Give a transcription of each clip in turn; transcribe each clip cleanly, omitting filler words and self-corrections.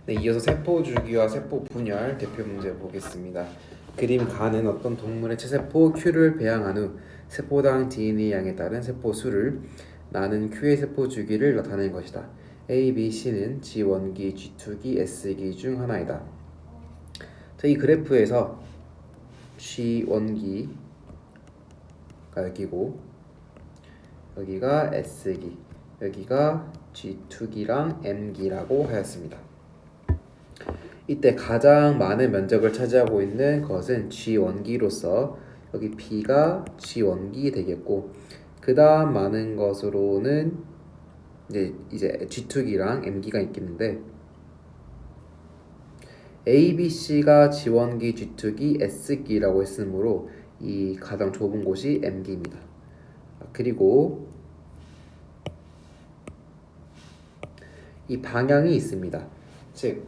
네, 이어서 세포 주기와 세포 분열 대표 문제 보겠습니다. 그림 가는 어떤 동물의 체세포 Q를 배양한 후 세포당 DNA 양에 따른 세포 수를 나는 Q의 세포 주기를 나타낸 것이다. A, B, C는 G1기, G2기, S기 중 하나이다. 자, 이 그래프에서 G1기가 여기고 여기가 S기, 여기가 G2기랑 M기라고 하였습니다. 이때 가장 많은 면적을 차지하고 있는 것은 G1기로서 여기 B가 G1기 되겠고, 그 다음 많은 것으로는 이제 G2기랑 M기가 있겠는데, A, B, C가 G1기, G2기, S기라고 했으므로 이 가장 좁은 곳이 M기입니다. 그리고 이 방향이 있습니다. 즉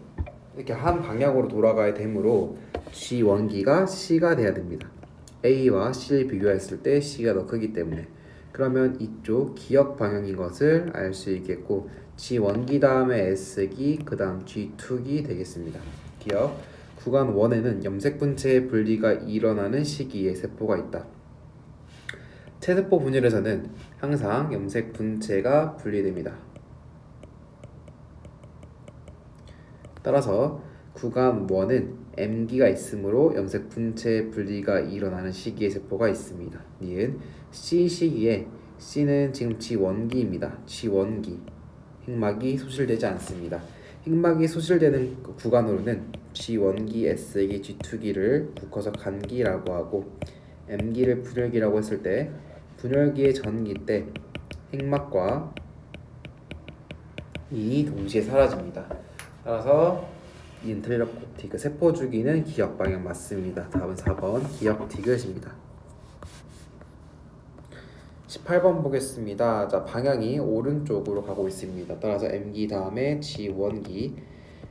이렇게 한 방향으로 돌아가야 되므로 G1기가 C가 돼야 됩니다. A와 C를 비교했을 때 C가 더 크기 때문에. 그러면 이쪽 기역 방향인 것을 알 수 있겠고, G1기 다음에 S기, 그 다음 G2기 되겠습니다. 기역 구간 1에는 염색 분체의 분리가 일어나는 시기에 세포가 있다. 체세포 분열에서는 항상 염색 분체가 분리됩니다. 따라서 구간 1은 M기가 있으므로 염색 분체 분리가 일어나는 시기에 세포가 있습니다. 니은 C 시기에 C는 지금 G1기입니다. G1기 핵막이 소실되지 않습니다. 핵막이 소실되는 구간으로는 G1기, S기, G2기를 묶어서 간기라고 하고, M기를 분열기라고 했을 때 분열기의 전기 때 핵막과 이 동시에 사라집니다. 따라서 이는 틀렸고, 디귿 세포 주기는 기역 방향 맞습니다. 답은 4번 기역 디귿입니다. 18번 보겠습니다. 자, 방향이 오른쪽으로 가고 있습니다. 따라서 M기 다음에 G1기,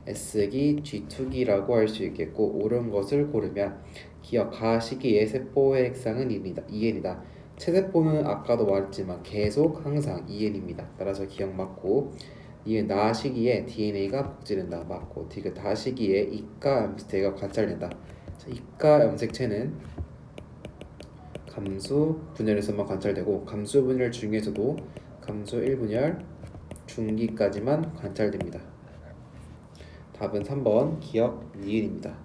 S기, G2기라고 할 수 있겠고, 옳은 것을 고르면 기역 가 시기의 세포의 핵상은 2N이다. 체세포는 아까도 말했지만 계속 항상 2N입니다. 따라서 기역 맞고, 이은 나 시기에 DNA가 복제된다. 맞고, 디귿 다 시기에 이가 염색체가 관찰된다. 자, 이가 염색체는 감수 분열에서만 관찰되고, 감수 분열 중에서도 감수 1분열 중기까지만 관찰됩니다. 답은 3번 기역 니은입니다.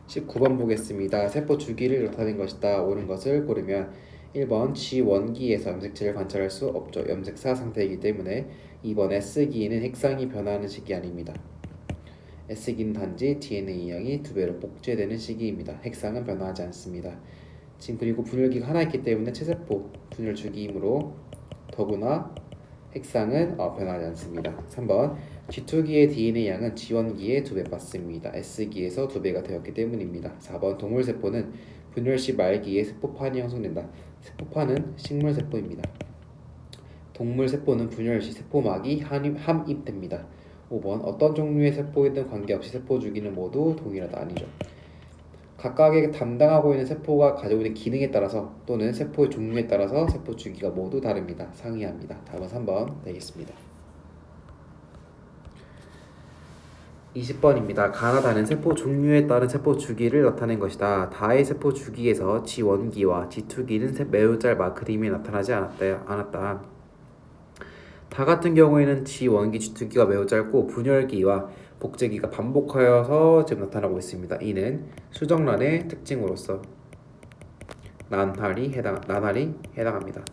19번 보겠습니다. 세포 주기를 나타낸 것이다. 옳은 것을 고르면 1번 G1기에서 염색체를 관찰할 수 없죠. 염색사 상태이기 때문에. 2번 S기에는 핵상이 변화하는 시기 아닙니다. S기는 단지 DNA 양이 2배로 복제되는 시기입니다. 핵상은 변화하지 않습니다. 지금 그리고 분열기가 하나 있기 때문에 체세포 분열 주기이므로 더구나 핵상은 변하지 않습니다. 3번 G2기의 DNA 양은 G1기의 2배 맞습니다. S기에서 2배가 되었기 때문입니다. 4번 동물세포는 분열 시 말기에 세포판이 형성된다. 세포판은 식물세포입니다. 동물세포는 분열 시 세포막이 함입됩니다. 5번 어떤 종류의 세포이든 관계없이 세포 주기는 모두 동일하다. 아니죠. 각각의 담당하고 있는 세포가 가지고 있는 기능에 따라서 또는 세포의 종류에 따라서 세포 주기가 모두 다릅니다. 상이합니다. 답은 3번 되겠습니다. 20번입니다. 가나 다는 세포 종류에 따른 세포 주기를 나타낸 것이다. 다의 세포 주기에서 G1기와 G2기는 매우 짧아 그림에 나타나지 않았다. 다 같은 경우에는 G1기, G2기가 매우 짧고 분열기와 복제기가 반복하여서 지금 나타나고 있습니다. 이는 수정란의 특징으로서 난할이 해당합니다.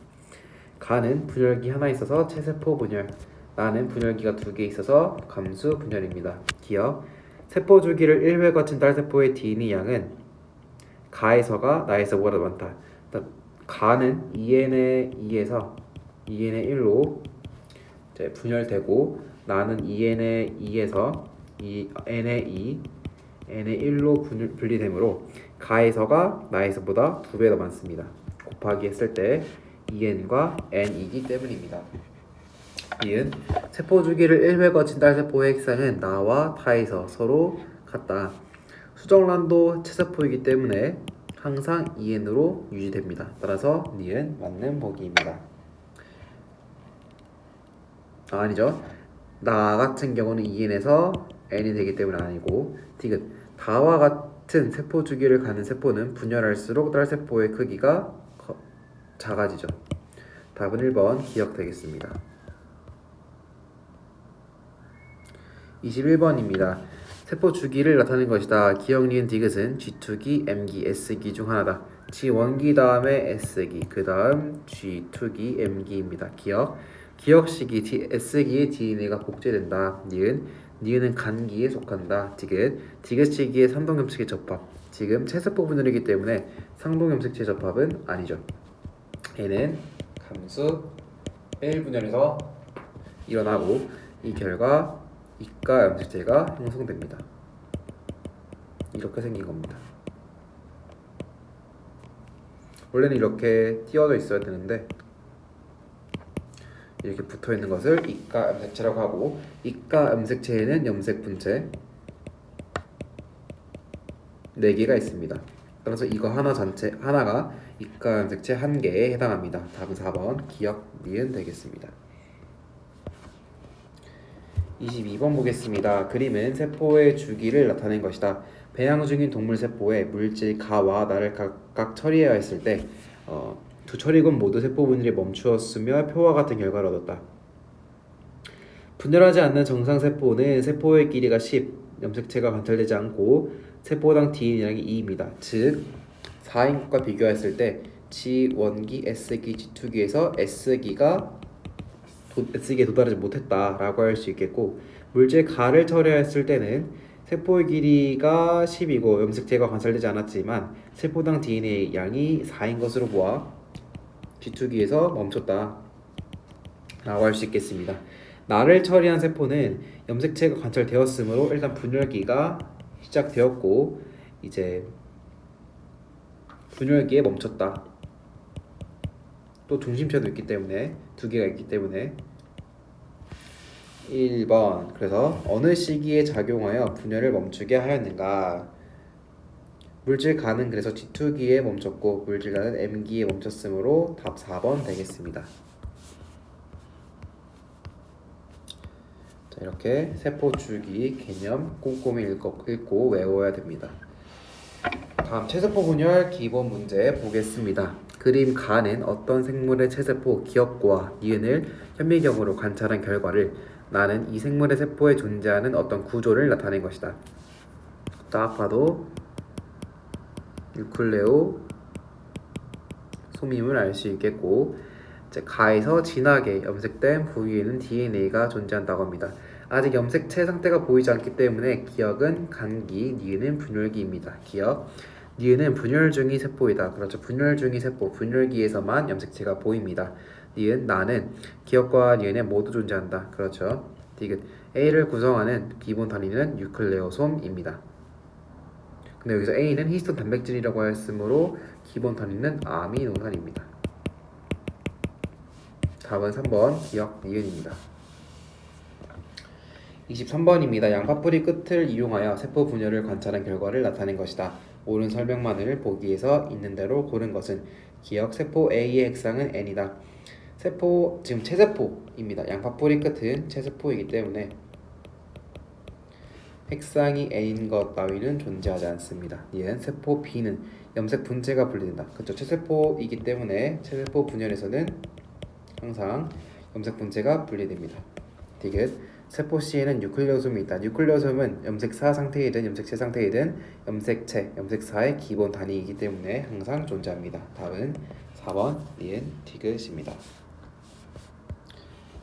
가는 분열기 하나 있어서 체세포 분열, 나는 분열기가 2개 있어서 감수 분열입니다. 기억 세포 주기를 1회 거친 딸세포의 DNA 양은 가에서가 나에서보다 많다. 가는 2n의 2에서 2n의 1로 분열되고, 나는 2n의 2에서 2n의 2, n의 1로 분리되므로 가에서가 나에서보다 2배 더 많습니다. 곱하기 했을 때 2n과 n이기 때문입니다. 이은 세포 주기를 1회 거친 딸세포의 핵상은 나와 타에서 서로 같다. 수정란도 체세포이기 때문에 항상 2n으로 유지됩니다. 따라서 니은 맞는 보기입니다. 아니죠. 나 같은 경우는 2n에서 n이 되기 때문에 아니고 디귿 다와 같은 세포 주기를 가는 세포는 분열할수록 딸 세포의 크기가 작아지죠. 답은 1번 기억 되겠습니다. 21번입니다. 세포 주기를 나타내는 것이다. 기억, 니은, 디귿은 G2기, M기, S기 중 하나다. G1기 다음에 S기, 그 다음 G2기, M기입니다. 기억 시기 S기의 DNA가 복제된다. 니은은 간기에 속한다. 디귿 시기의 상동염색체 접합. 지금 체세포 분열이기 때문에 상동염색체 접합은 아니죠. 얘는 감수 1분열에서 일어나고 이 결과 이가 염색체가 형성됩니다. 이렇게 생긴 겁니다. 원래는 이렇게 띄어져 있어야 되는데 이렇게 붙어 있는 것을 이가 염색체라고 하고, 이가 염색체에는 염색 분체 4개가 있습니다. 따라서 이거 하나가 이가 염색체 1개에 해당합니다. 답은 4번 기억, 니은 되겠습니다. 22번 보겠습니다. 그림은 세포의 주기를 나타낸 것이다. 배양 중인 동물 세포에 물질 가와 나를 각각 처리해야 했을 때 두 처리군 모두 세포 분열이 멈추었으며 표와 같은 결과를 얻었다. 분열하지 않는 정상 세포는 세포의 길이가 10, 염색체가 관찰되지 않고 세포당 DNA량이 2입니다. 즉 4인 것과 비교했을 때 G1기, S기, G2기에서 S기에 도달하지 못했다라고 할 수 있겠고, 물질 가를 처리했을 때는 세포의 길이가 10이고 염색체가 관찰되지 않았지만 세포당 DNA 양이 4인 것으로 보아 G2기에서 멈췄다 라고 할 수 있겠습니다. 나를 처리한 세포는 염색체가 관찰되었으므로 일단 분열기가 시작되었고 이제 분열기에 멈췄다. 또 중심체도 있기 때문에 2개가 있기 때문에 1번. 그래서 어느 시기에 작용하여 분열을 멈추게 하였는가? 물질 가는 그래서 G2기에 멈췄고 물질 가는 M기에 멈췄으므로 답 4번 되겠습니다. 자, 이렇게 세포 주기 개념 꼼꼼히 읽고 외워야 됩니다. 다음 체세포 분열 기본 문제 보겠습니다. 그림 가는 어떤 생물의 체세포 기억과 니은을 현미경으로 관찰한 결과를 나는 이 생물의 세포에 존재하는 어떤 구조를 나타낸 것이다. 딱 봐도 뉴클레오 솜임을 알 수 있겠고, 이제 가에서 진하게 염색된 부위에는 DNA가 존재한다고 합니다. 아직 염색체 상태가 보이지 않기 때문에 기억은 간기, 니은은 분열기입니다. 기억, 니은은 분열 중의 세포이다. 그렇죠. 분열 중의 세포, 분열기에서만 염색체가 보입니다. 니은, 나는 기억과 니은에 모두 존재한다. 그렇죠. 디귿, A를 구성하는 기본 단위는 뉴클레오솜입니다. 근데 여기서 A는 히스톤 단백질이라고 했으므로 기본 단위는 아미노산입니다. 답은 3번 기억, 니은입니다. 23번입니다. 양파뿌리 끝을 이용하여 세포 분열을 관찰한 결과를 나타낸 것이다. 옳은 설명만을 보기에서 있는 대로 고른 것은 기억, 세포 A의 핵상은 N이다. 지금 체세포입니다. 양파뿌리 끝은 체세포이기 때문에 핵상이 N인 것 따위는 존재하지 않습니다. 얘는 세포 B는 염색 분체가 분리된다. 그렇죠. 체세포이기 때문에 체세포 분열에서는 항상 염색 분체가 분리됩니다. 디귿, 세포 C에는 뉴클레오솜이 있다. 뉴클레오솜은 염색사 상태이든 염색체 상태이든 염색사의 기본 단위이기 때문에 항상 존재합니다. 답은 4번 니은 디귿입니다.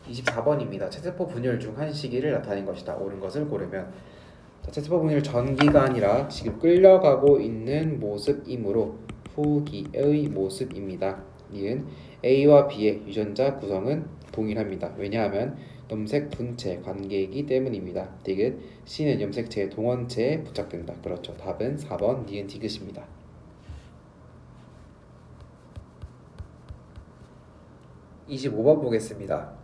24번입니다. 체세포 분열 중 한 시기를 나타낸 것이다. 옳은 것을 고르면, 체세포 분열 전기가 아니라 지금 끌려가고 있는 모습이므로 후기의 모습입니다. 니은 A와 B의 유전자 구성은 동일합니다. 왜냐하면 염색 분체 관계이기 때문입니다. 디귿, C는 염색체의 동원체에 부착된다. 그렇죠. 답은 4번 니은 디귿입니다. 25번 보겠습니다.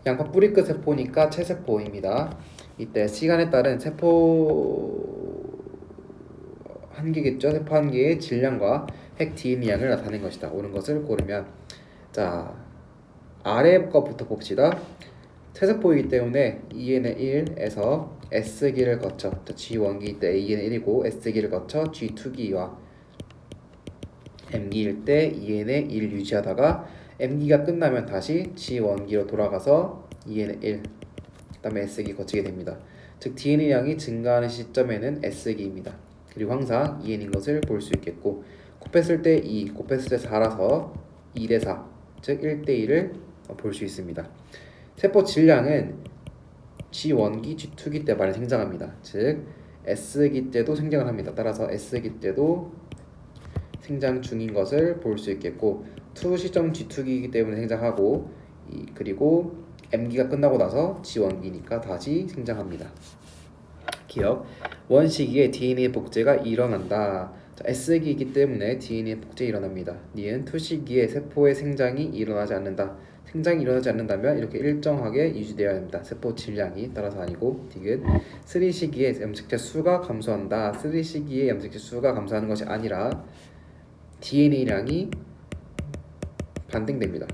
양파 뿌리끝 세포니까 체세포입니다. 이때 시간에 따른 세포 한 개겠죠. 세포 한 개의 질량과 핵 DNA 양을 나타낸 것이다. 옳은 것을 고르면, 자 아래 것부터 봅시다. 채세포이기 때문에 2n의 1에서 S기를 거쳐 G1기 때 2n의 1이고 S기를 거쳐 G2기와 M기일 때 2n의 1 유지하다가 M기가 끝나면 다시 G1기로 돌아가서 2n의 1 그 다음에 S기 거치게 됩니다. 즉 DNA 양이 증가하는 시점에는 S기입니다. 그리고 항상 2n인 것을 볼 수 있겠고 곱했을 때 2, 곱했을 때 4라서 2대 4, 즉 1대 1을 볼 수 있습니다. 세포 질량은 G1기, G2기 때 많이 생장합니다. 즉 S기 때도 생장을 합니다. 따라서 S기 때도 생장 중인 것을 볼 수 있겠고 2 시점 G2기이기 때문에 생장하고 그리고 M기가 끝나고 나서 G1기니까 다시 생장합니다. 기억, 원시기에 DNA 복제가 일어난다. 자, S기이기 때문에 DNA 복제 일어납니다. 니은 2시기에 세포의 생장이 일어나지 않는다. 생장이 일어나지 않는다면 이렇게 일정하게 유지되어야 합니다. 세포 질량이 따라서 아니고 디귿 3시기에 염색체 수가 감소한다. 3시기에 염색체 수가 감소하는 것이 아니라 DNA량이 반등됩니다.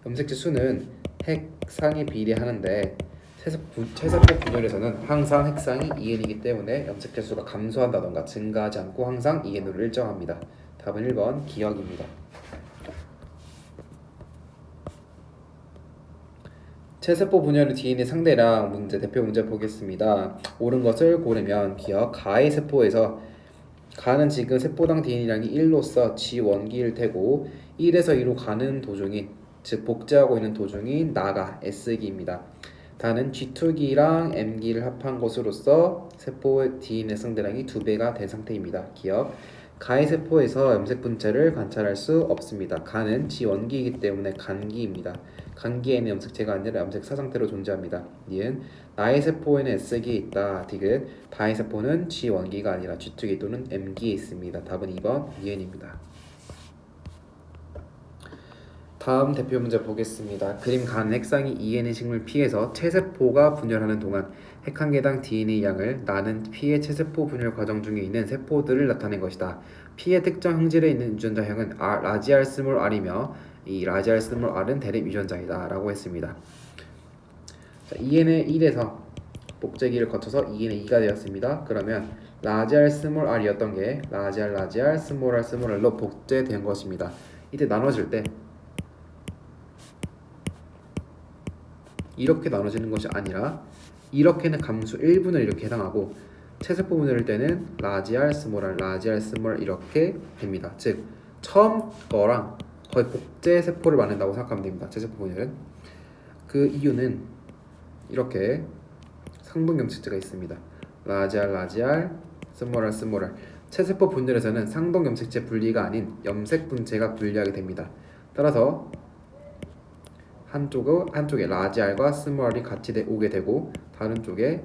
염색체 수는 핵상에 비례하는데 채세포 분열에서는 항상 핵상이 2n이기 때문에 염색체 수가 감소한다던가 증가하지 않고 항상 2n으로 일정합니다. 답은 1번 기억입니다. 채세포 분열의 DNA 상대량 문제 대표 문제 보겠습니다. 옳은 것을 고르면 기억 가의 세포에서 가는 지금 세포당 DNA량이 1로서 G1기일 테고 1에서 2로 가는 도중인 즉 복제하고 있는 도중인 나가 S기입니다. 다는 G2기랑 M기를 합한 것으로서 세포의 DNA 상대량이 2배가 된 상태입니다. 기억 가의 세포에서 염색 분체를 관찰할 수 없습니다. 가는 G1기이기 때문에 간기입니다. 간기에는 염색체가 아니라 염색사 상태로 존재합니다. 니은 나의 세포에는 S기에 있다. 디귿 다의 세포는 G1기가 아니라 G2기 또는 M기에 있습니다. 답은 2번 니은입니다. 다음 대표 문제 보겠습니다. 그림 간 핵상이 EN의 식물 P에서 채세포가 분열하는 동안 핵 한 개당 DNA 양을 나는 P의 채세포 분열 과정 중에 있는 세포들을 나타낸 것이다. P의 특정 형질에 있는 유전자형은 라지 R 스몰 R이며 이 라지 R 스몰 R은 대립 유전자이다 라고 했습니다. 자, EN의 1에서 복제기를 거쳐서 EN의 2가 되었습니다. 그러면 라지 R 스몰 R이었던 게 라지 R 스몰 R 스몰 R로 복제된 것입니다. 이때 나눠질 때 이렇게 나눠지는 것이 아니라 이렇게는 감수 1분을 이렇게 해당하고 채세포 분열일 때는 라지 R 스몰 R 이렇게 됩니다. 즉 처음 거랑 거의 복제 세포를 만든다고 생각하면 됩니다. 채세포 분열은 그 이유는 이렇게 상동 염색체가 있습니다. 라지 R 스몰 R 채세포 분열에서는 상동 염색체 분리가 아닌 염색 분체가 분리하게 됩니다. 따라서 한쪽에 라지 R과 스몰 R이 같이 오게 되고 다른 쪽에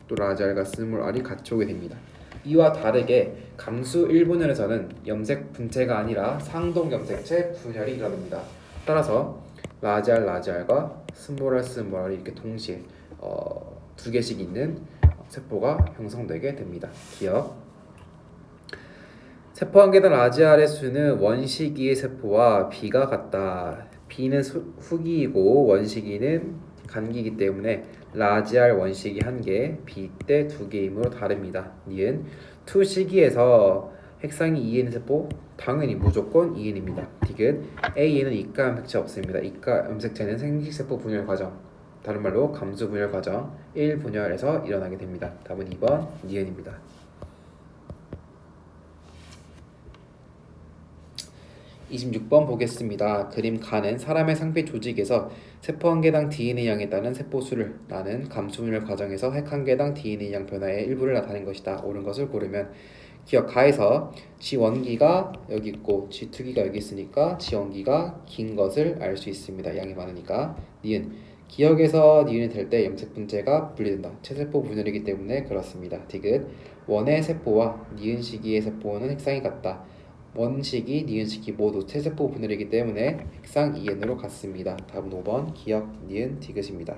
또 라지 R과 스몰 R이 같이 오게 됩니다. 이와 다르게 감수 1분열에서는 염색 분체가 아니라 상동 염색체 분열이 일어납니다. 따라서 라지 R과 스몰 R이 이렇게 동시에 두 개씩 있는 세포가 형성되게 됩니다. 기억 세포 한 개당 라지 R의 수는 원시기의 세포와 B가 같다. B는 후기이고 원시기는 간기이기 때문에 라지 R 원시기 1개, B 때 2개이므로 다릅니다. 니은 2시기에서 핵상이 2N 세포 당연히 무조건 2N입니다. 디귿 A에는 이가 염색체 없습니다. 이가 염색체는 생식세포 분열 과정, 다른 말로 감수 분열 과정 1분열에서 일어나게 됩니다. 답은 2번 니은입니다. 26번 보겠습니다. 그림 가는 사람의 상피 조직에서 세포 한 개당 DNA 양에 따른 세포 수를 나는 감수분열 과정에서 핵 한 개당 DNA 양 변화의 일부를 나타낸 것이다. 옳은 것을 고르면 기억 가에서 G1기가 여기 있고 G2기가 여기 있으니까 G1기가 긴 것을 알 수 있습니다. 양이 많으니까. 니은 기억에서 니은이 될 때 염색 분체가 분리된다. 채세포 분열이기 때문에 그렇습니다. 디귿 원의 세포와 니은 시기의 세포는 핵상이 같다. 원시기, 니은시기 모두 채세포 분열이기 때문에 핵상 2n으로 같습니다. 답은 5번 기억, 니은, 디귿입니다.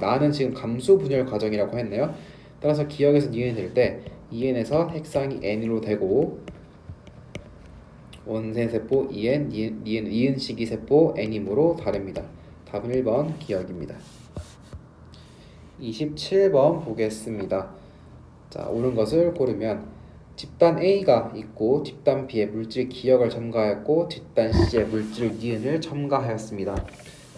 나는 지금 감수 분열 과정이라고 했네요. 따라서 기억에서 니은이 될 때 2n에서 핵상이 n으로 되고 원생세포 EN, 니은 시기세포 N이므로 다릅니다. 답은 1번 기억입니다. 27번 보겠습니다. 자, 옳은 것을 고르면 집단 A가 있고 집단 B의 물질 기억을 첨가하였고 집단 C의 물질 니은을 첨가하였습니다.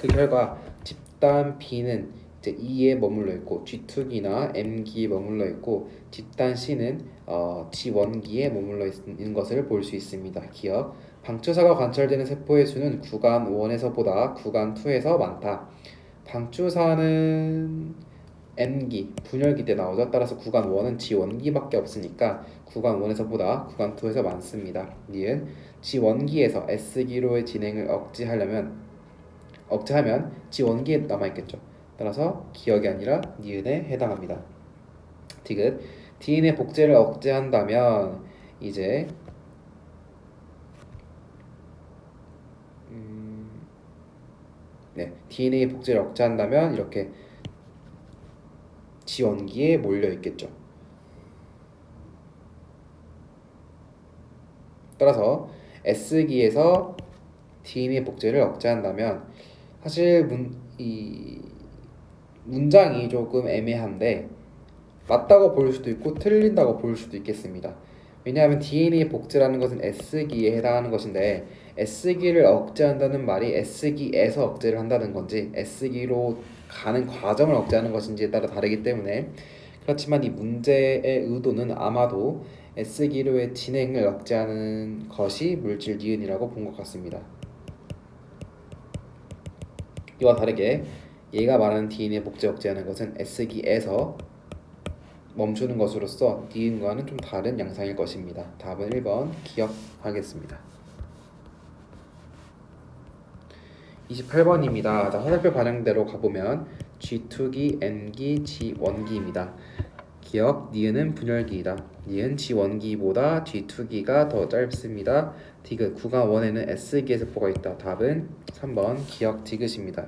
그 결과 집단 B는 이제 E에 머물러 있고 G2기나 M기에 머물러 있고 집단 C는 G1기에 머물러 있는 것을 볼 수 있습니다. 기억. 방추사가 관찰되는 세포의 수는 구간 1에서보다 구간 2에서 많다. 방추사는 M기, 분열기 때 나오죠. 따라서 구간 1은 G1기밖에 없으니까 구간 1에서보다 구간 2에서 많습니다. 니은 G1기에서 S기로의 진행을 억제하면 G1기에 남아있겠죠. 따라서 기억이 아니라 니은에 해당합니다. 디귿 DNA 복제를 억제한다면 이제 DNA 복제를 억제한다면 이렇게 G1기에 몰려 있겠죠. 따라서 S기에서 DNA 복제를 억제한다면 사실 이 문장이 조금 애매한데 맞다고 볼 수도 있고 틀린다고 볼 수도 있겠습니다. 왜냐하면 DNA 복제라는 것은 S기에 해당하는 것인데 S기를 억제한다는 말이 S기에서 억제를 한다는 건지 S기로 가는 과정을 억제하는 것인지에 따라 다르기 때문에 그렇지만 이 문제의 의도는 아마도 S기로의 진행을 억제하는 것이 물질 니은이라고 본 것 같습니다. 이와 다르게 얘가 말하는 DNA 복제 억제하는 것은 S기에서 멈추는 것으로서 니은과는 좀 다른 양상일 것입니다. 답은 1번 기억하겠습니다. 28번입니다. 자, 화살표 반영대로 가보면 G2기, N기, G1기입니다. 기억, 니은은 분열기이다. 니은 G1기보다 G2기가 더 짧습니다. 디귿, 구간 1에는 S기의 세포가 있다. 답은 3번 기억 디귿입니다.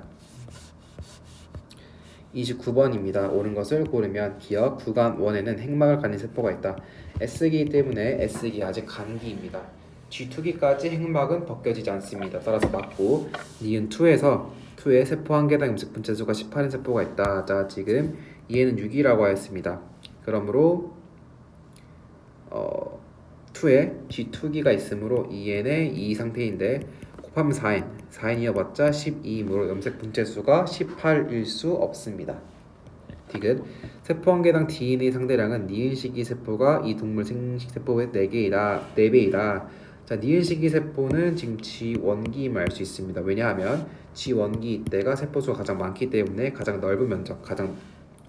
29번입니다. 옳은 것을 고르면 기억, 구간 1에는 핵막을 가진 세포가 있다. S기 때문에 S기 아직 간기입니다. G2기까지 핵막은 벗겨지지 않습니다. 따라서 맞고 니은 2의 세포 한 개당 염색 분체수가 18인 세포가 있다. 자, 지금 얘는 6이라고 하였습니다. 그러므로 2에 G2기가 있으므로 2n의 2 상태인데 곱하면 4n이어봤자 12이므로 염색 분체수가 18일 수 없습니다. 디귿 세포 한 개당 DNA 상대량은 니은시기 세포가 이 동물 생식 세포의 4배이다. 자, 니은시기 세포는 지금 G1기임을 알 수 있습니다. 왜냐하면 G1기 때가 세포수가 가장 많기 때문에 가장 넓은 면적, 가장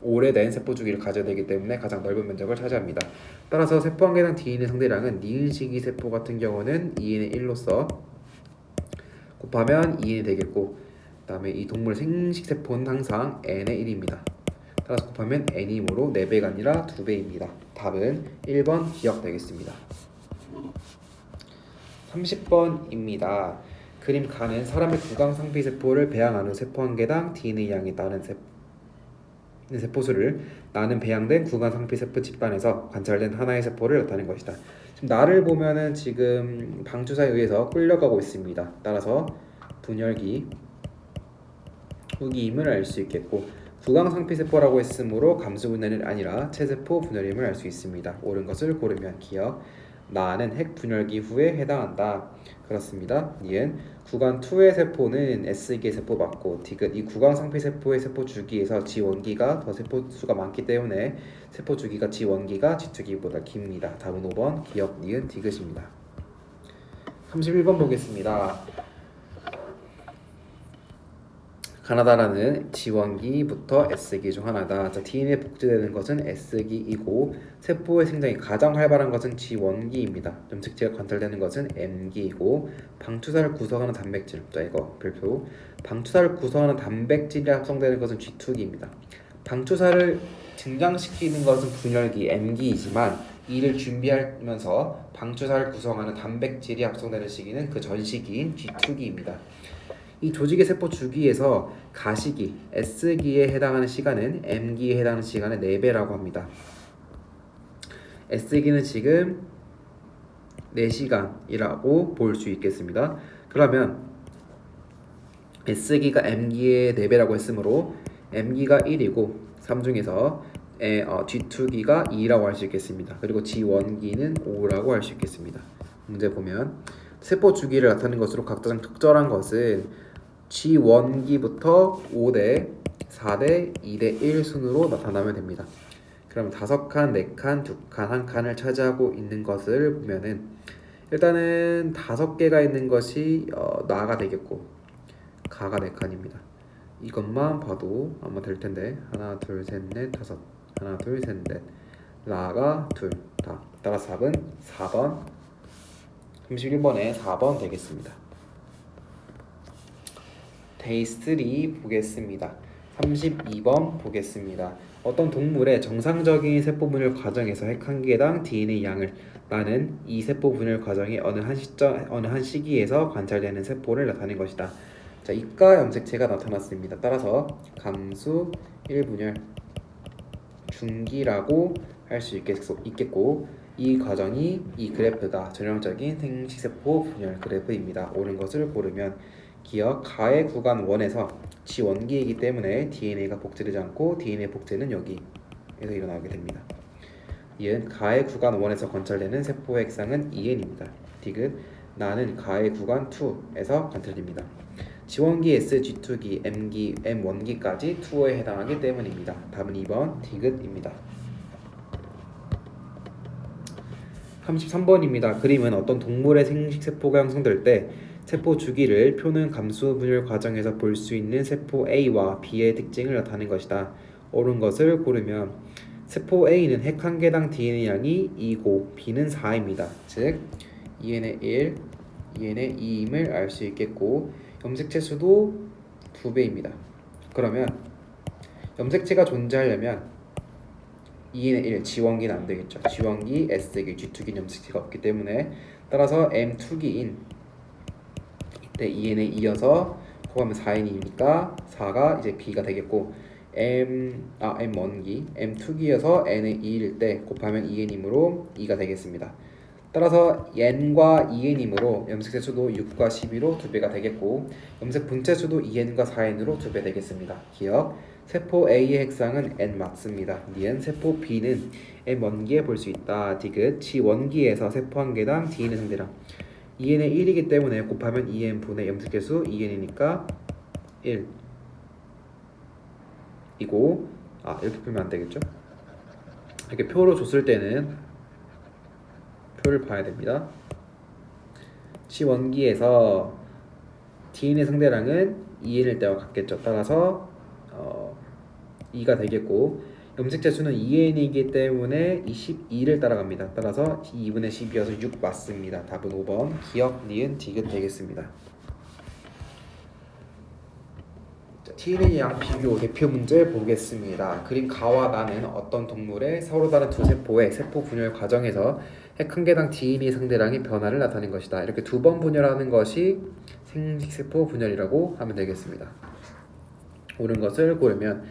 오래된 세포 주기를 가져야 되기 때문에 가장 넓은 면적을 차지합니다. 따라서 세포 한 개당 DNA 상대량은 니은시기 세포 같은 경우는 2n의 1로서 곱하면 2n이 되겠고 그 다음에 이 동물 생식 세포는 항상 n의 1입니다. 따라서 곱하면 n이므로 4배가 아니라 2배입니다. 답은 1번 기억되겠습니다. 30번입니다. 그림 가는 사람의 구강상피세포를 배양한 후 세포 한 개당 DNA 양에 따른 세포수를 나는 배양된 구강상피세포 집단에서 관찰된 하나의 세포를 나타낸 것이다. 지금 나를 보면은 지금 방추사에 의해서 끌려가고 있습니다. 따라서 분열기 후기임을 알 수 있겠고 구강상피세포라고 했으므로 감수분열이 아니라 체세포 분열임을 알 수 있습니다. 옳은 것을 고르면 기억 나는 핵 분열기 후에 해당한다. 그렇습니다. 니은 구간 2의 세포는 S기의 세포 맞고 디귿 이 구강상피세포의 세포 주기에서 G1기가 더 세포 수가 많기 때문에 세포 주기가 G1기가 G2기보다 깁니다. 답은 5번 기억 니은 디귿입니다. 31번 보겠습니다. 가나다라는 G1기부터 S기 중 하나다. 자, DNA 복제되는 것은 S기이고 세포의 생장이 가장 활발한 것은 G1기입니다. 염색체가 관찰되는 것은 M기이고 방추사를 구성하는 단백질, 자 이거 별표. 방추사를 구성하는 단백질이 합성되는 것은 G2기입니다. 방추사를 증장시키는 것은 분열기 M기이지만 이를 준비하면서 방추사를 구성하는 단백질이 합성되는 시기는 그 전 시기인 G2기입니다. 이 조직의 세포 주기에서 가시기 S기에 해당하는 시간은 M기에 해당하는 시간의 4배라고 합니다. S기는 지금 4시간이라고 볼 수 있겠습니다. 그러면 S기가 M기의 4배라고 했으므로 M기가 1이고 3 중에서 G2기가 2라고 할 수 있겠습니다. 그리고 G1기는 5라고 할 수 있겠습니다. 문제 보면 세포 주기를 나타내는 것으로 가장 적절한 것은 G1기부터 5대 4대 2대 1 순으로 나타나면 됩니다. 그럼 5칸, 4칸, 2칸, 1칸을 차지하고 있는 것을 보면은 일단은 5개가 있는 것이 나가 되겠고 가가 4칸입니다. 이것만 봐도 아마 될 텐데 하나, 둘, 셋, 넷, 다섯 하나, 둘, 셋, 넷 나가 둘 다. 따라서 답은 4번 31번에 4번 되겠습니다. 데이 3 보겠습니다. 32번 보겠습니다. 어떤 동물의 정상적인 세포 분열 과정에서 핵 한 개당 DNA 양을 나는 이 세포 분열 과정의 어느 한 시기에서 관찰되는 세포를 나타낸 것이다. 자, 이과 염색체가 나타났습니다. 따라서 감수 1분열 중기라고 할 수 있겠고 이 과정이 이 그래프가 전형적인 생식세포 분열 그래프입니다. 옳은 것을 고르면 기억 가의 구간 1에서 G1기이기 때문에 DNA가 복제되지 않고 DNA 복제는 여기에서 일어나게 됩니다. 이은 가의 구간 1에서 관찰되는 세포의 핵상은 EN입니다. 디귿 나는 가의 구간 2에서 관찰됩니다. G1기, S, G2기, M기, M1기까지 2에 해당하기 때문입니다. 답은 2번 디귿입니다. 33번입니다. 그림은 어떤 동물의 생식세포가 형성될 때 세포 주기를 표는 감수 분열 과정에서 볼 수 있는 세포 A와 B의 특징을 나타낸 것이다. 옳은 것을 고르면 세포 A는 핵 한 개당 DNA 양이 2고 B는 4입니다. 즉 2n의 1, 2n의 2임을 알 수 있겠고 염색체 수도 2배입니다. 그러면 염색체가 존재하려면 2n의 1, G1기는 안 되겠죠. G1기, S기, G2기 염색체가 없기 때문에 따라서 M2기인 이때 2n의 2여서 곱하면 4n이니까 4가 이제 B가 되겠고 M1기, M2기여서 n의 2일 때 곱하면 2n이므로 2가 되겠습니다. 따라서 n과 2n이므로 염색체 수도 6과 12로 2배가 되겠고 염색 분체 수도 2n과 4n으로 2배 되겠습니다. 기억 세포 A의 핵상은 n 맞습니다. 니은 세포 B는 M1기에 볼 수 있다. 디귿 G1기에서 세포 한 개당 DNA 상대량 2n의 1이기 때문에 곱하면 2n분의 염색체 수 2n이니까 1 이고 이렇게 풀면 안 되겠죠? 이렇게 표로 줬을 때는 표를 봐야 됩니다. G1기에서 DNA 상대량은 2n일 때와 같겠죠. 따라서 2가 되겠고 염색체 수는 2n이기 때문에 22를 따라갑니다. 따라서 2분의 12여서 6 맞습니다. 답은 5번 기억, 니은, 디귿 되겠습니다. DNA 양 비교 대표 문제 보겠습니다. 그림 가와 나는 어떤 동물의 서로 다른 두 세포의 세포 분열 과정에서 핵 한 개당 DNA 상대량의 변화를 나타낸 것이다. 이렇게 두 번 분열하는 것이 생식세포 분열이라고 하면 되겠습니다. 옳은 것을 고르면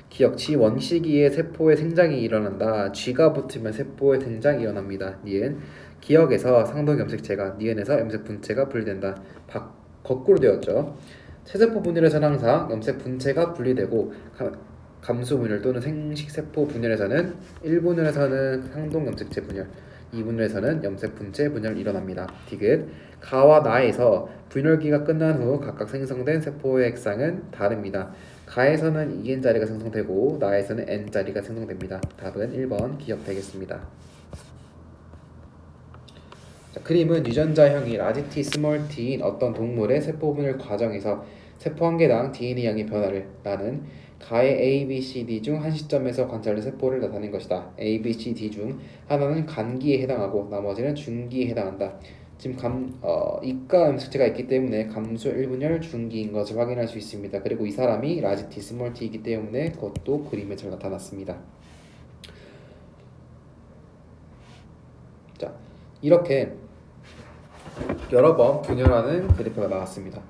기억 G1 시기에 세포의 생장이 일어난다. G가 붙으면 세포의 생장이 일어납니다. 니은 기억에서 상동 염색체가 니은에서 염색 분체가 분리된다. 거꾸로 되었죠. 체세포 분열에서는 항상 염색 분체가 분리되고 감수 분열 또는 생식세포 분열에서는 1분열에서는 상동 염색체 분열 2분열에서는 염색 분체 분열이 일어납니다. 디귿 가와 나에서 분열기가 끝난 후 각각 생성된 세포의 핵상은 다릅니다. 가에서는 2n자리가 생성되고 나에서는 n자리가 생성됩니다. 답은 1번 기억되겠습니다. 자, 그림은 유전자형이 라지 t, 스몰 t인 어떤 동물의 세포 분열 과정에서 세포 한 개당 DNA 양의 변화를 나는 가의 A, B, C, D 중 한 시점에서 관찰된 세포를 나타낸 것이다. A, B, C, D 중 하나는 간기에 해당하고 나머지는 중기에 해당한다. 지금 이가 염색체가 있기 때문에 감수 1분열 중기인 것을 확인할 수 있습니다. 그리고 이 사람이 라지 t, 스몰 t이기 때문에 그것도 그림에 잘 나타났습니다. 자, 이렇게 여러 번 분열하는 그래프가 나왔습니다.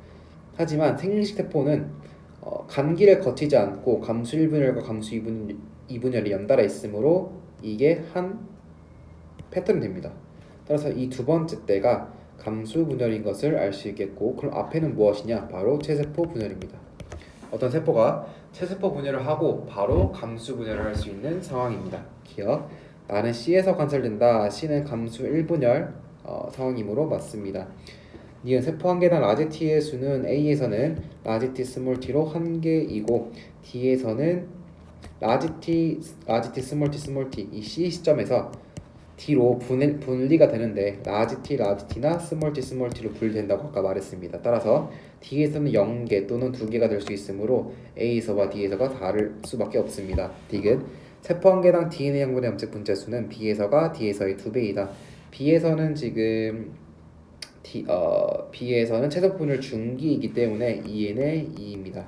하지만 생식세포는 간기를 거치지 않고 감수 1분열과 감수 2분열이 연달아 있으므로 이게 한 패턴이 됩니다. 따라서 이 두 번째 때가 감수 분열인 것을 알 수 있겠고, 그럼 앞에는 무엇이냐? 바로 체세포 분열입니다. 어떤 세포가 체세포 분열을 하고 바로 감수 분열을 할 수 있는 상황입니다. 기억. 나는 C에서 관찰된다. C는 감수 1분열 상황이므로 맞습니다. 니은 세포 한 개당 라지 T의 수는 A에서는 라지 T 스몰 T로 한 개이고 D에서는 라지 T 스몰 T 이 C 시점에서 T로 분리가 되는데 라지 T나 스몰 T로 분리된다고 아까 말했습니다. 따라서 D에서는 0개 또는 2개가 될 수 있으므로 A에서와 D에서가 다를 수밖에 없습니다. 디귿 세포 한 개당 DNA 양분의 염색 분자 수는 B에서가 D에서의 2배이다. B에서는 지금 B에서는 체세포분열 중기이기 때문에 2n의 2입니다.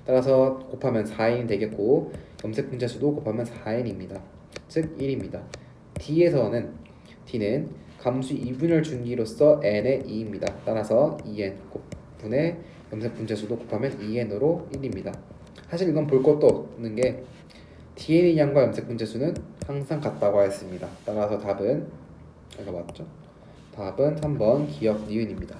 따라서 곱하면 4n이 되겠고 염색 분자 수도 곱하면 4n입니다. 즉 1입니다. D는 감수 2분열 중기로서 n의 2입니다. 따라서 2n 분의 염색 분자 수도 곱하면 2n으로 1입니다. 사실 이건 볼 것도 없는 게 DNA 양과 염색 분자 수는 항상 같다고 했습니다. 따라서 답은 이거 맞죠? 답은 3번 기억 니은입니다.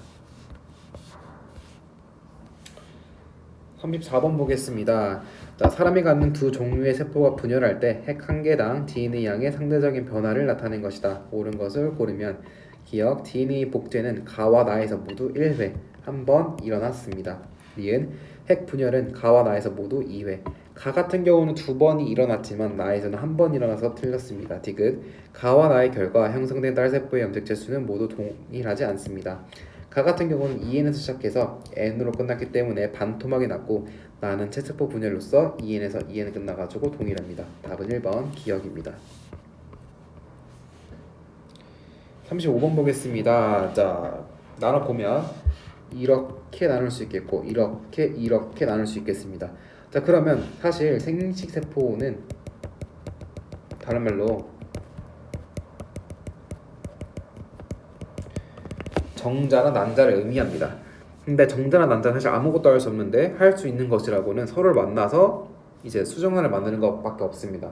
34번 보겠습니다. 자, 사람이 갖는 두 종류의 세포가 분열할 때 핵 한 개당 DNA 양의 상대적인 변화를 나타낸 것이다. 옳은 것을 고르면 기억 DNA 복제는 가와 나에서 모두 1회 한 번 일어났습니다. 니은 핵 분열은 가와 나에서 모두 2회. 가 같은 경우는 2번이 일어났지만 나에서는 한 번 일어나서 틀렸습니다. 디귿 가와 나의 결과 형성된 딸세포의 염색체 수는 모두 동일하지 않습니다. 가 같은 경우는 2n에서 시작해서 n으로 끝났기 때문에 반토막이 났고 나는 체세포 분열로서 2n에서 2n 끝나가지고 동일합니다. 답은 1번 기억입니다. 35번 보겠습니다. 자, 나눠보면 이렇게 나눌 수 있겠고 이렇게 나눌 수 있겠습니다. 자, 그러면 사실 생식 세포는 다른 말로 정자나 난자를 의미합니다. 근데 정자나 난자는 사실 아무것도 할 수 없는데 할 수 있는 것이라고는 서로를 만나서 이제 수정란을 만드는 것밖에 없습니다.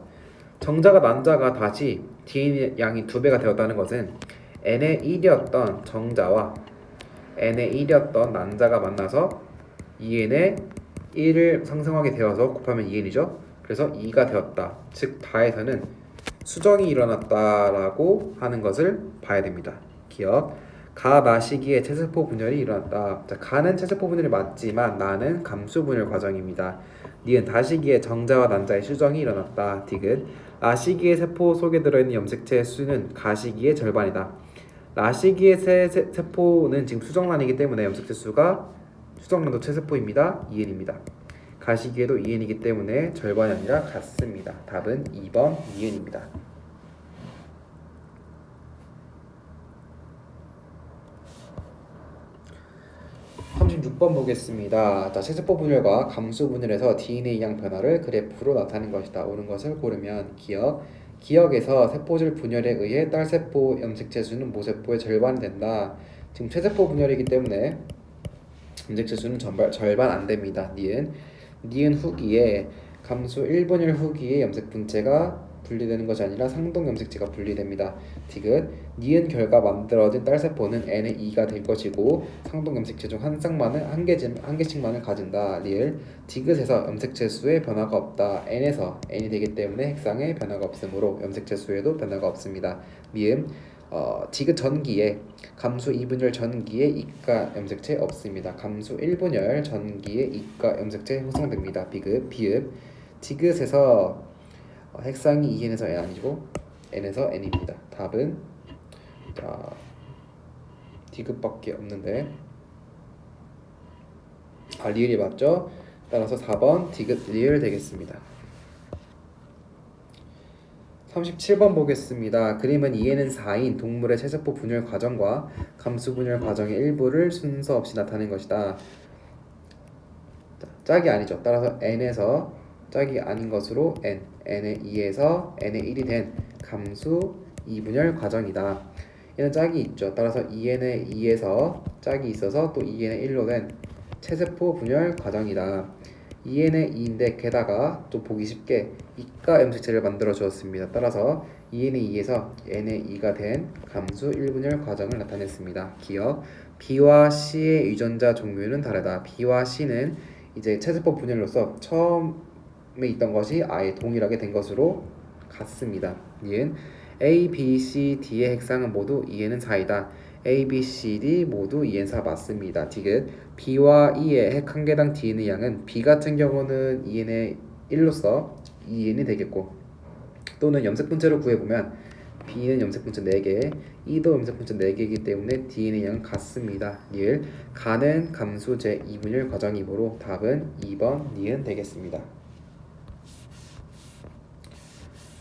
정자가 난자가 다시 DNA 양이 2배가 되었다는 것은 n의 1이었던 정자와 n의 1이었던 난자가 만나서 2n의 1을 상승하게 되어서 곱하면 2n이죠. 그래서 2가 되었다. 즉 다에서는 수정이 일어났다라고 하는 것을 봐야 됩니다. 기억. 가, 나 시기에 체세포 분열이 일어났다. 자, 가는 체세포 분열이 맞지만 나는 감수 분열 과정입니다. 니은 다 시기에 정자와 난자의 수정이 일어났다. 디귿 나 시기의 세포 속에 들어있는 염색체의 수는 가 시기의 절반이다. 나 시기의 세포는 지금 수정란이기 때문에 염색체 수가 수정란도 체세포입니다. 2n입니다. 가 시기에도 2n이기 때문에 절반이 아니라 같습니다. 답은 2번 2n입니다. 36번 보겠습니다. 자, 체세포 분열과 감수 분열에서 DNA 양 변화를 그래프로 나타낸 것이다. 옳은 것을 고르면 기억에서 세포질 분열에 의해 딸세포 염색체 수는 모세포의 절반이 된다. 지금 체세포 분열이기 때문에 염색체 수는 절반 안 됩니다. 니은 후기에 감수 1분열 후기에 염색 분체가 분리되는 것이 아니라 상동 염색체가 분리됩니다. 디귿 니은 결과 만들어진 딸세포는 n의 2가 될 것이고 상동 염색체 중 한 개씩만을 가진다. 리을 디귿에서 염색체 수에 변화가 없다. n에서 n이 되기 때문에 핵상에 변화가 없으므로 염색체 수에도 변화가 없습니다. 미음 디귿 전기에 감수 2분열 전기에 이가 염색체 없습니다. 감수 1분열 전기에 이가 염색체 형성됩니다. 비읍 디귿에서 핵상이 2n에서 n 아니고 n에서 n입니다. 답은 자 디귿밖에 없는데 리을이 맞죠? 따라서 4번 디귿 리을 되겠습니다. 37번 보겠습니다. 그림은 2n은 4인 동물의 체세포 분열 과정과 감수 분열 과정의 일부를 순서 없이 나타낸 것이다. 짝이 아니죠. 따라서 n에서 짝이 아닌 것으로 n의 2에서 n의 1이 된 감수 2분열 과정이다. 얘는 짝이 있죠. 따라서 2n의 2에서 짝이 있어서 또 2n의 1로 된 체세포 분열 과정이다. 2n의 2인데 게다가 또 보기 쉽게 이가 염색체를 만들어 주었습니다. 따라서 2n의 2에서 n의 2가 된 감수 1분열 과정을 나타냈습니다. 기억 B와 C의 유전자 종류는 다르다. B와 C는 이제 체세포 분열로서 처음에 있던 것이 아예 동일하게 된 것으로 같습니다. 니은 A, B, C, D의 핵상은 모두 2n은 4이다. A, B, C, D 모두 2n 4 맞습니다. 디귿 B와 E의 핵 한 개당 Dn의 양은 B 같은 경우는 2n의 1로서 2n이 되겠고 또는 염색분체로 구해보면 B는 염색분체 4개, E도 염색분체 4개이기 때문에 Dn의 양은 같습니다. 니을 가는 감수 제2분열 과정이므로 답은 2번 니은 되겠습니다.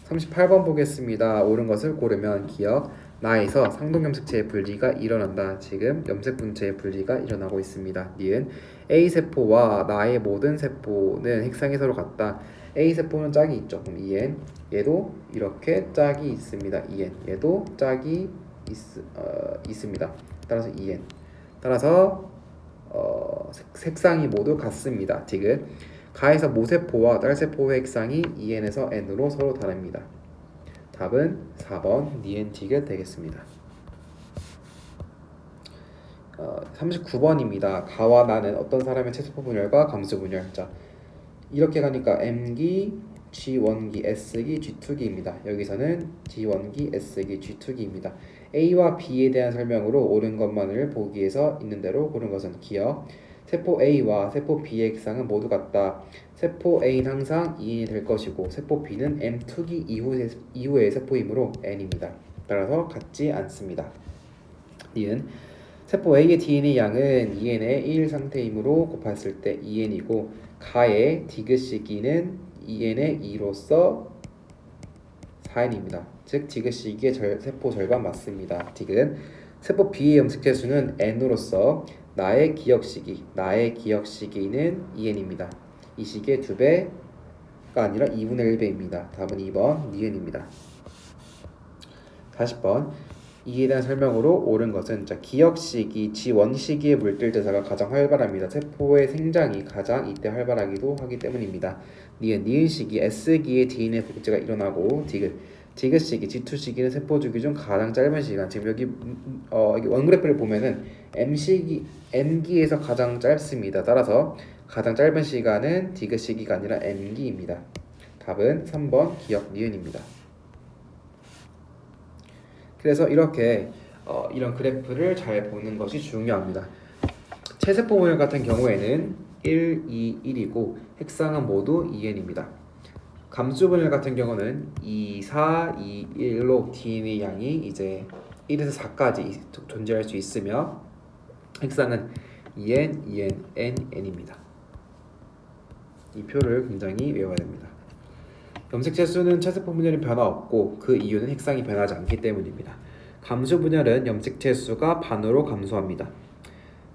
38번 보겠습니다. 옳은 것을 고르면 기억 나에서 상동염색체의 분리가 일어난다. 지금 염색분체의 분리가 일어나고 있습니다. 니은 A세포와 나의 모든 세포는 핵상이 서로 같다. A세포는 짝이 있죠. 그럼 EN 얘도 이렇게 짝이 있습니다. EN 얘도 짝이 있습니다. 따라서 EN 따라서 색상이 모두 같습니다. 디귿 가에서 모세포와 딸세포의 핵상이 EN에서 N으로 서로 다릅니다. 답은 4번 니은 디귿 되겠습니다. 39번입니다. 가와 나는 어떤 사람의 체세포 분열과 감수 분열. 자, 이렇게 가니까 M기, G1기, S기, G2기입니다. 여기서는 G1기, S기, G2기입니다. A와 B에 대한 설명으로 옳은 것만을 보기 위해서 있는 대로 고른 것은 기억 세포 A와 세포 B의 핵상은 모두 같다. 세포 A는 항상 2n이 될 것이고 세포 B는 M2기 이후의 세포이므로 N입니다. 따라서 같지 않습니다. 니은 세포 A의 DNA 양은 2n의 1 상태이므로 곱했을 때 2n이고 가의 디귿 시기는 2n의 2로서 4n입니다. 즉 디귿 시기의 세포 절반 맞습니다. 디귿 세포 B의 염색체 수는 n으로서 나의 기억 시기는 2n입니다. 이 시기의 2배가 아니라 2분의 1배입니다. 답은 2번 니은입니다. 40번 이에 대한 설명으로 옳은 것은 자, 기억 시기, G1 시기의 물질 대사가 가장 활발합니다. 세포의 생장이 가장 이때 활발하기도 하기 때문입니다. 니은 시기, S기의 DNA 복제가 일어나고 디귿 시기, G2 시기는 세포 주기 중 가장 짧은 시간. 지금 여기 원그래프를 보면은 M기에서 가장 짧습니다. 따라서 가장 짧은 시간은 디귿 시기가 아니라 M기입니다. 답은 3번 기억 니은입니다. 그래서 이렇게 이런 그래프를 잘 보는 것이 중요합니다. 체세포 분열 같은 경우에는 1, 2, 1이고 핵상은 모두 2n입니다. 감수 분열 같은 경우는 2, 4, 2, 1로 DNA 양이 이제 1에서 4까지 존재할 수 있으며 핵상은 2n, 2n, n, n입니다. 이 표를 굉장히 외워야 됩니다. 염색체 수는 체세포 분열이 변화 없고 그 이유는 핵상이 변하지 않기 때문입니다. 감수 분열은 염색체 수가 반으로 감소합니다.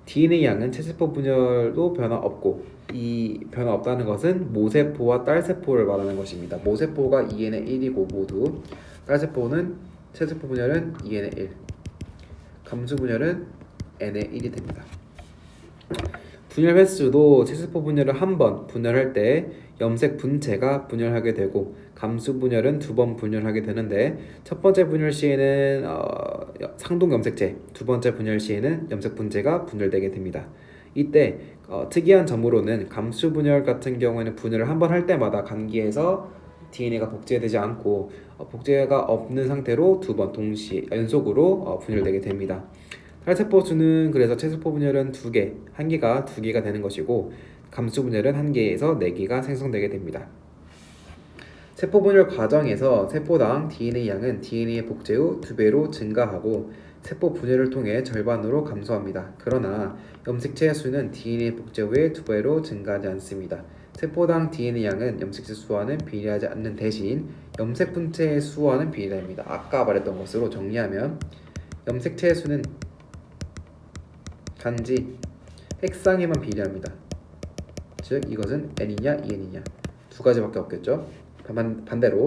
DNA 양은 체세포 분열도 변화 없고 이 변화 없다는 것은 모세포와 딸세포를 말하는 것입니다. 모세포가 2n의 1이고 모두 딸세포는 체세포 분열은 2n의 1 감수 분열은 n의 1이 됩니다. 분열 횟수도 체세포 분열을 한 번 분열할 때 염색 분체가 분열하게 되고 감수 분열은 2번 분열하게 되는데 첫 번째 분열 시에는 상동 염색체, 두 번째 분열 시에는 염색 분체가 분열되게 됩니다. 이때 특이한 점으로는 감수 분열 같은 경우에는 분열을 한 번 할 때마다 간기에서 DNA가 복제되지 않고 복제가 없는 상태로 2번 동시에 연속으로 분열되게 됩니다. 딸세포 수는 그래서 체세포 분열은 2개, 1개가 2개가 되는 것이고 감수 분열은 1개에서 4개가 생성되게 됩니다. 세포 분열 과정에서 세포당 DNA 양은 DNA 복제 후 2배로 증가하고 세포 분열을 통해 절반으로 감소합니다. 그러나 염색체 수는 DNA 복제 후에 2배로 증가하지 않습니다. 세포당 DNA 양은 염색체 수와는 비례하지 않는 대신 염색 분체의 수와는 비례합니다. 아까 말했던 것으로 정리하면 염색체 수는 단지 핵상에만 비례합니다. 즉 이것은 n이냐 2n이냐 두 가지밖에 없겠죠. 반대로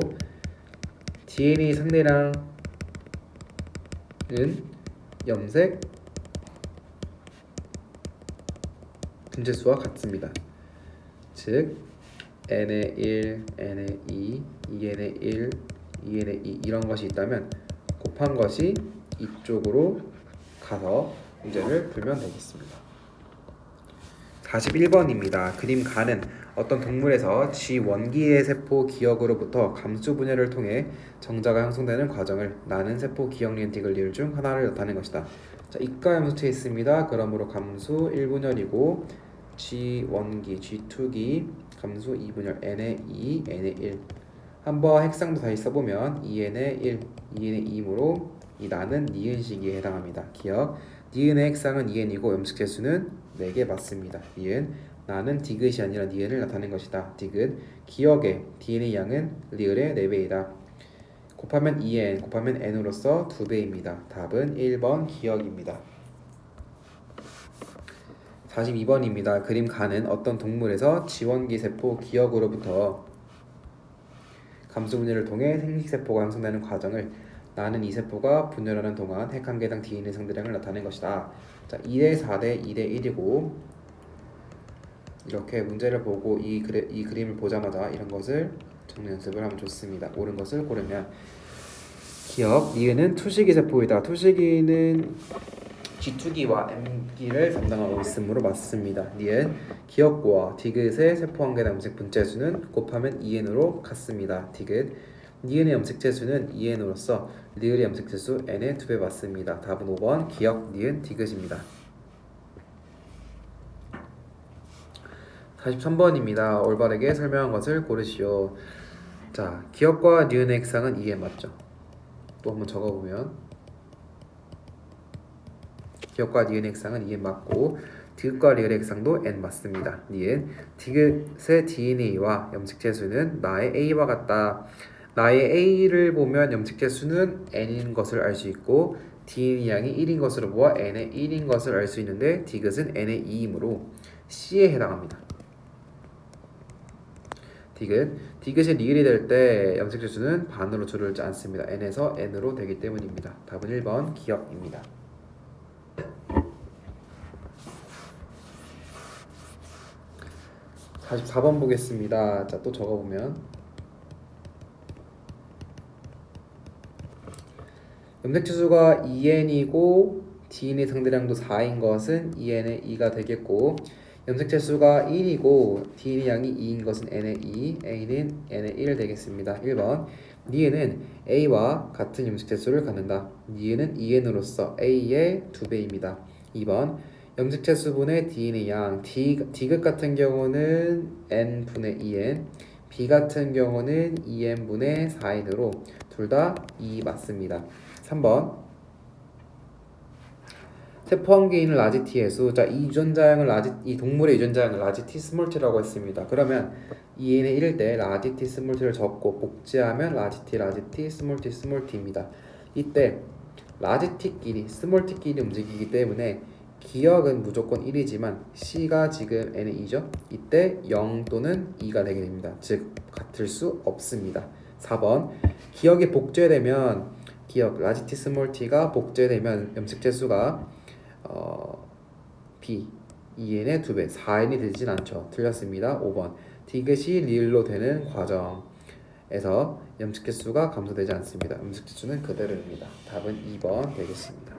DNA 상대량은 염색 분체수와 같습니다. 즉 n의 1, n의 2, 2n의 1, 2n의 2 이런 것이 있다면 곱한 것이 이쪽으로 가서 문제를 풀면 되겠습니다. 41번입니다. 그림 가는 어떤 동물에서 쥐 원기의 세포 기억으로부터 감수 분열을 통해 정자가 형성되는 과정을 나는 세포 기억 니은 디귿 리을 중 하나를 나타낸 것이다. 자, 이과 함수체 있습니다. 그러므로 감수 1분열이고 G 원기, G2기, 감수 2분열, n의 2, n의 1. 한번 핵상도 다시 써보면 2n의 1, 2n의 2이므로 이 나는 니은 시기에 해당합니다. 기억, 니은의 핵상은 2n이고 염색 재수는 4개 맞습니다. 니은, 나는 디귿이 아니라 니은을 나타낸 것이다. 디귿, 기억의 dn의 양은 리을의 4배이다. 곱하면 2n, 곱하면 n으로서 2배입니다. 답은 1번 기억입니다. 42번입니다. 그림 가는 어떤 동물에서 지원기 세포 기억으로부터 감수 분열을 통해 생식세포가 형성되는 과정을 나는 이 세포가 분열하는 동안 핵 한 개당 DNA 상대량을 나타낸 것이다. 자, 2대 4대 2대 1이고 이렇게 문제를 보고 이 그림을 보자마자 이런 것을 정리 연습을 하면 좋습니다. 옳은 것을 고르면 기억, 니은은 투시기 세포이다. 투시기는 G2기와 M기를 담당하고 있으므로 맞습니다. 니은, 기억과 디귿의 세포 한 개당 염색 분체수는 곱하면 2n으로 같습니다. 디귿, 니은의 염색 재수는 2n으로서 리을의 염색 재수 n의 2배 맞습니다. 답은 5번 기억, 니은, 디귿입니다. 43번입니다. 올바르게 설명한 것을 고르시오. 자, 기억과 니은의 핵상은 2n 맞죠? 또 한번 적어보면 기억과 니은의 핵상은 2n 맞고 디귿과 리을의 핵상도 n 맞습니다. 니은, 디귿의 DNA와 염색 재수는 나의 A와 같다. 나의 A를 보면 염색 재수는 n인 것을 알 수 있고 DNA 양이 1인 것으로 보아 n의 1인 것을 알 수 있는데 디귿은 n의 2이므로 C에 해당합니다. 디귿이 리을이 될 때 염색 재수는 반으로 줄어들지 않습니다. n에서 n으로 되기 때문입니다. 답은 1번 기억입니다. 44번 보겠습니다. 자, 또 적어보면 염색지수가 2n이고 DNA 상대량도 4인 것은 2n의 2가 되겠고 염색체수가 1이고 DNA 양이 2인 것은 n의 2, a는 n의 1 되겠습니다. 1번 니은은 a와 같은 염색체수를 갖는다. 니은은 2n으로서 a의 2배입니다. 2번 염색체수분의 dn의 양 디귿 같은 경우는 n분의 2n, b 같은 경우는 2n분의 4n으로 둘 다 2 맞습니다. 3번 세포 한 개인을 라지 t의 수. 자, 이 동물의 유전자양을 라지 t 스몰 t라고 했습니다. 그러면 2n의 1일 때 라지 t 스몰 t를 적고 복제하면 라지 t 스몰 t입니다. 이때 라지 t끼리 스몰 t끼리 움직이기 때문에 기억은 무조건 1이지만 C가 지금 n의 2죠. 이때 0 또는 2가 되게 됩니다. 즉 같을 수 없습니다. 4번 기억이 복제되면 기억 라지 t 스몰 t가 복제되면 염색 재수가 B 2n의 2배 4n이 되진 않죠. 틀렸습니다. 5번 디귿이 리을로 되는 과정에서 염색 재수가 감소되지 않습니다. 염색 재수는 그대로입니다. 답은 2번 되겠습니다.